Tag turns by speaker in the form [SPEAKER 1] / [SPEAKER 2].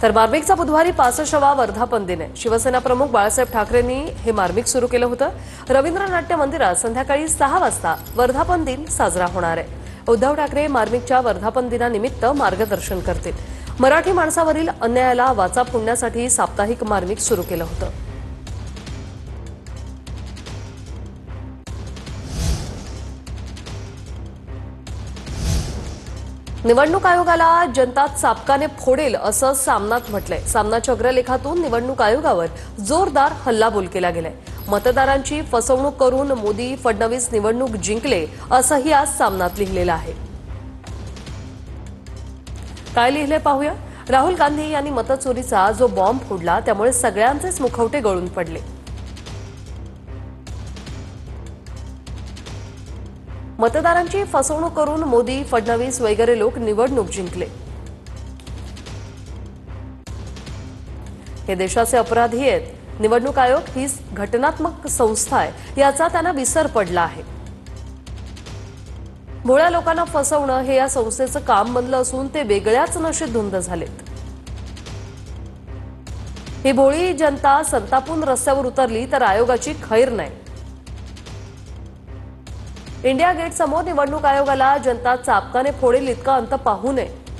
[SPEAKER 1] तर मार्मिकचा बुधवारी 65वा वर्धापन दिन आहे। शिवसेना प्रमुख बाळासाहेब ठाकरेंनी हे मार्मिक सुरू केलं होतं। रवींद्र नाट्य मंदिरात संध्याकाळी 6 वाजता वर्धापन दिन साजरा होणार आहे। उद्धव ठाकरे मार्मिकच्या वर्धापन दिनानिमित्त मार्गदर्शन करतील। मराठी माणसावरील अन्यायाला वाचा फोडण्यासाठी साप्ताहिक मार्मिक सुरू केलं होतं। निवडणूक आयोगाला जनता चापकाने फोडेल असं सामनात म्हटलंय। सामनाच्या अग्रलेखातून निवडणूक आयोगावर जोरदार हल्लाबोल केला गेलाय। मतदारांची फसवणूक करून मोदी फडणवीस निवडणूक जिंकले असंही आज सामनात लिहिलेलं आहे। काय लिहिले पाहूया। राहुल गांधी यांनी मतचोरीचा जो बॉम्ब फोडला त्यामुळे सगळ्यांचेच मुखवटे गळून पडले। मतदारांची फसवणूक करून मोदी फडणवीस वगैरे लोक निवडणूक जिंकले। हे देशाचे अपराधी आहेत। निवडणूक आयोग ही घटनात्मक संस्था आहे याचा त्यांना विसर पडला आहे। भोळ्या लोकांना फसवणं हे या संस्थेचं काम बनलं असून ते वेगळ्याच नशेत धुंद झालेत। ही भोळी जनता संतापून रस्त्यावर उतरली तर आयोगाची खैर नाही। इंडिया गेट समोर निवडणूक आयोगाला जनता चापकाने फोडेल इतका अंत पाहू नये